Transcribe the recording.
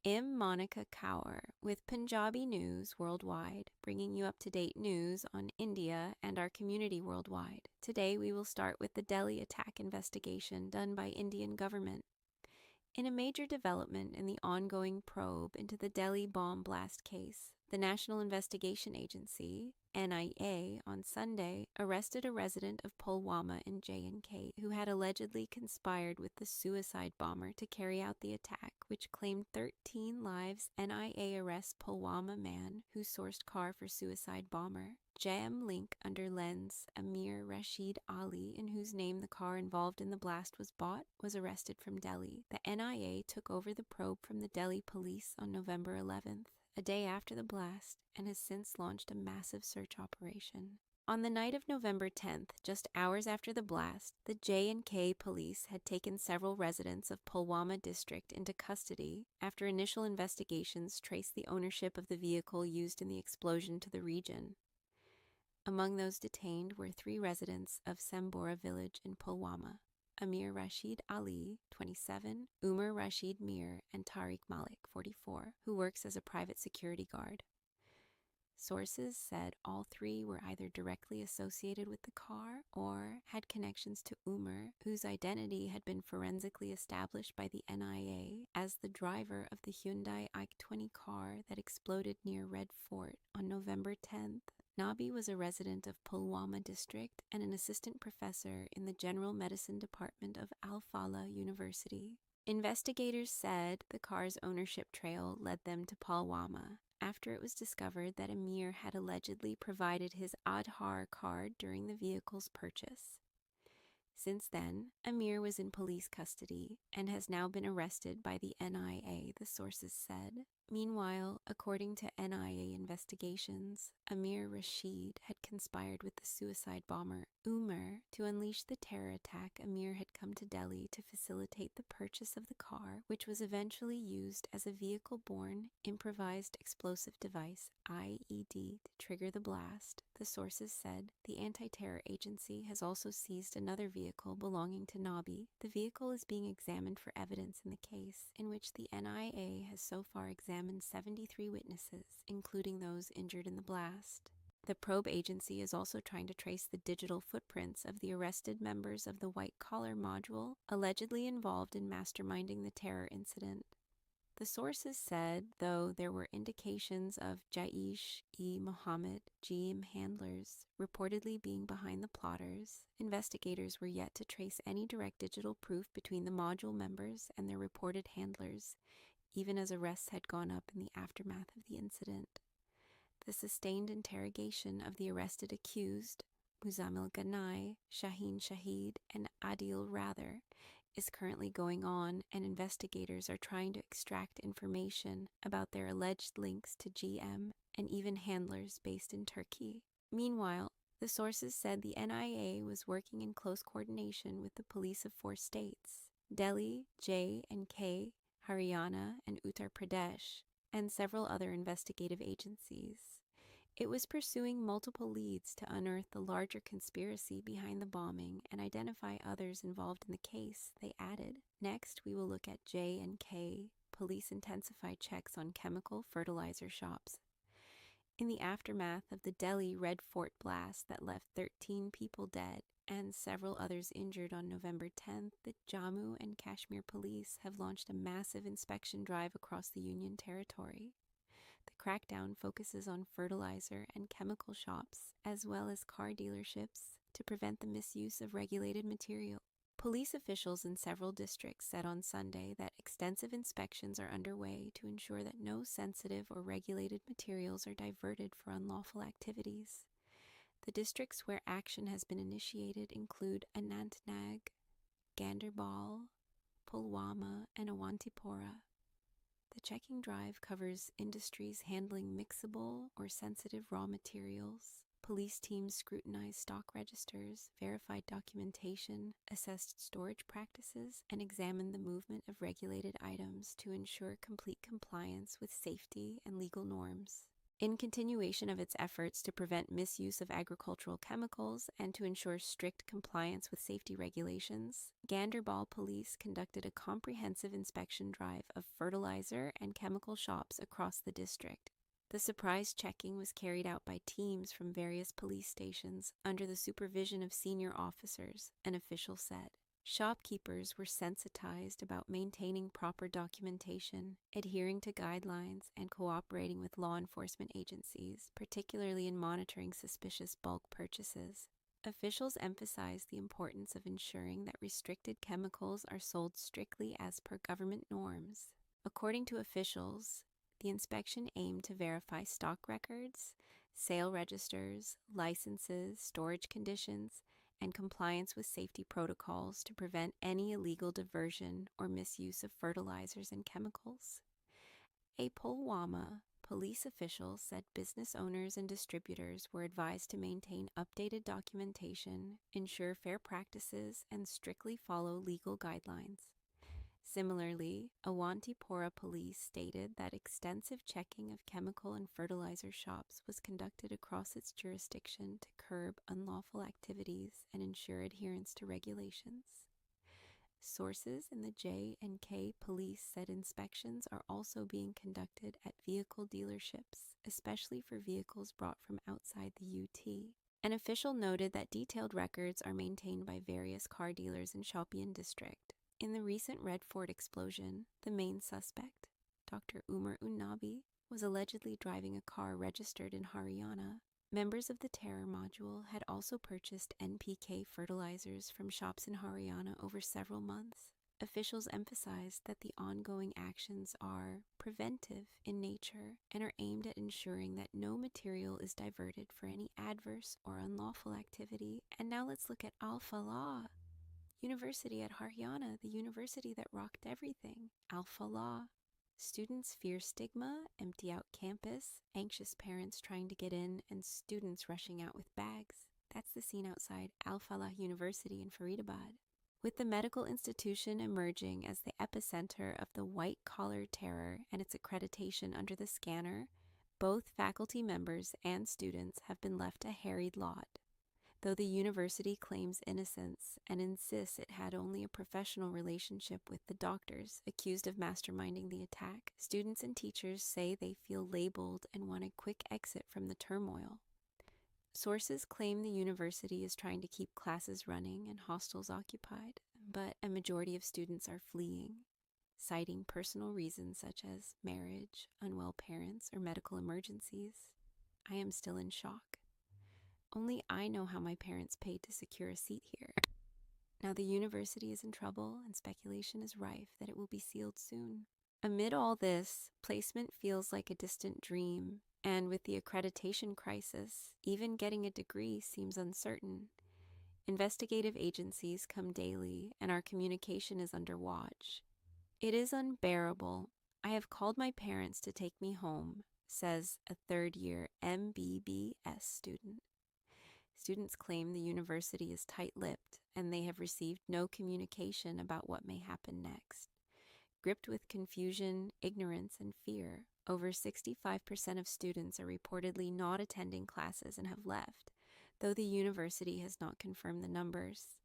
I'm Monica Kaur with Punjabi News Worldwide, bringing you up-to-date news on India and our community worldwide. Today we will start with the Delhi attack investigation done by Indian government. In a major development in the ongoing probe into the Delhi bomb blast case, the National Investigation Agency, NIA, on Sunday arrested a resident of Pulwama in J&K who had allegedly conspired with the suicide bomber to carry out the attack, which claimed 13 lives. NIA arrests Pulwama man who sourced car for suicide bomber. JM link under lens Amir Rashid Ali, in whose name the car involved in the blast was bought, was arrested from Delhi. The NIA took over the probe from the Delhi police on November 11th, a day after the blast, and has since launched a massive search operation. On the night of November 10th, just hours after the blast, the J&K police had taken several residents of Pulwama district into custody after initial investigations traced the ownership of the vehicle used in the explosion to the region. Among those detained were 3 residents of Sambora village in Pulwama: Amir Rashid Ali, 27, Umar Rashid Mir, and Tariq Malik, 44, who works as a private security guard. Sources said all 3 were either directly associated with the car or had connections to Umar, whose identity had been forensically established by the NIA as the driver of the Hyundai i20 car that exploded near Red Fort on November 10th. Nabi was a resident of Pulwama district and an assistant professor in the General Medicine Department of Al Falah University. Investigators said the car's ownership trail led them to Pulwama after it was discovered that Amir had allegedly provided his Aadhaar card during the vehicle's purchase. Since then, Amir was in police custody and has now been arrested by the NIA, the sources said. Meanwhile, according to NIA investigations, Amir Rashid had conspired with the suicide bomber Umar to unleash the terror attack. Amir had come to Delhi to facilitate the purchase of the car, which was eventually used as a vehicle-borne improvised explosive device, IED, to trigger the blast. The sources said the anti-terror agency has also seized another vehicle belonging to Nabi. The vehicle is being examined for evidence in the case, in which the NIA has so far examined 73 witnesses, including those injured in the blast. The probe agency is also trying to trace the digital footprints of the arrested members of the white-collar module allegedly involved in masterminding the terror incident. The sources said, though there were indications of Jaish-e-Mohammed GM handlers reportedly being behind the plotters, investigators were yet to trace any direct digital proof between the module members and their reported handlers, even as arrests had gone up in the aftermath of the incident. The sustained interrogation of the arrested accused, Muzammil Ghanai, Shaheen Shahid, and Adil Rather, is currently going on, and investigators are trying to extract information about their alleged links to GM and even handlers based in Turkey. Meanwhile, the sources said the NIA was working in close coordination with the police of 4 states: Delhi, J&K, Haryana, and Uttar Pradesh, and several other investigative agencies. It was pursuing multiple leads to unearth the larger conspiracy behind the bombing and identify others involved in the case, they added. Next, we will look at J&K. Police intensified checks on chemical fertilizer shops. In the aftermath of the Delhi Red Fort blast that left 13 people dead and several others injured on November 10th, the Jammu and Kashmir police have launched a massive inspection drive across the Union Territory. The crackdown focuses on fertilizer and chemical shops, as well as car dealerships, to prevent the misuse of regulated material. Police officials in several districts said on Sunday that extensive inspections are underway to ensure that no sensitive or regulated materials are diverted for unlawful activities. The districts where action has been initiated include Anantnag, Ganderbal, Pulwama, and Awantipora. The checking drive covers industries handling mixable or sensitive raw materials. Police teams scrutinized stock registers, verified documentation, assessed storage practices, and examined the movement of regulated items to ensure complete compliance with safety and legal norms. In continuation of its efforts to prevent misuse of agricultural chemicals and to ensure strict compliance with safety regulations, Ganderbal Police conducted a comprehensive inspection drive of fertilizer and chemical shops across the district. The surprise checking was carried out by teams from various police stations under the supervision of senior officers, an official said. Shopkeepers were sensitized about maintaining proper documentation, adhering to guidelines, and cooperating with law enforcement agencies, particularly in monitoring suspicious bulk purchases. Officials emphasized the importance of ensuring that restricted chemicals are sold strictly as per government norms. According to officials, the inspection aimed to verify stock records, sale registers, licenses, storage conditions, and compliance with safety protocols to prevent any illegal diversion or misuse of fertilizers and chemicals. A Pulwama police official said business owners and distributors were advised to maintain updated documentation, ensure fair practices, and strictly follow legal guidelines. Similarly, Awantipora police stated that extensive checking of chemical and fertilizer shops was conducted across its jurisdiction to curb unlawful activities and ensure adherence to regulations. Sources in the J&K police said inspections are also being conducted at vehicle dealerships, especially for vehicles brought from outside the UT. An official noted that detailed records are maintained by various car dealers in Shopian district. In the recent Red Fort explosion, the main suspect, Dr. Umar Unnabi, was allegedly driving a car registered in Haryana. Members of the terror module had also purchased NPK fertilizers from shops in Haryana over several months. Officials emphasized that the ongoing actions are preventive in nature and are aimed at ensuring that no material is diverted for any adverse or unlawful activity. And now let's look at Al Falah University at Haryana, the university that rocked everything. Al Falah. Students fear stigma, empty out campus, anxious parents trying to get in, and students rushing out with bags. That's the scene outside Al Falah University in Faridabad. With the medical institution emerging as the epicenter of the white-collar terror and its accreditation under the scanner, both faculty members and students have been left a harried lot. Though the university claims innocence and insists it had only a professional relationship with the doctors accused of masterminding the attack, students and teachers say they feel labeled and want a quick exit from the turmoil. Sources claim the university is trying to keep classes running and hostels occupied, but a majority of students are fleeing, citing personal reasons such as marriage, unwell parents, or medical emergencies. I am still in shock. Only I know how my parents paid to secure a seat here. Now the university is in trouble and speculation is rife that it will be sealed soon. Amid all this, placement feels like a distant dream, and with the accreditation crisis, even getting a degree seems uncertain. Investigative agencies come daily, and our communication is under watch. It is unbearable. I have called my parents to take me home, says a third-year MBBS student. Students claim the university is tight-lipped and they have received no communication about what may happen next. Gripped with confusion, ignorance, and fear, over 65% of students are reportedly not attending classes and have left, though the university has not confirmed the numbers.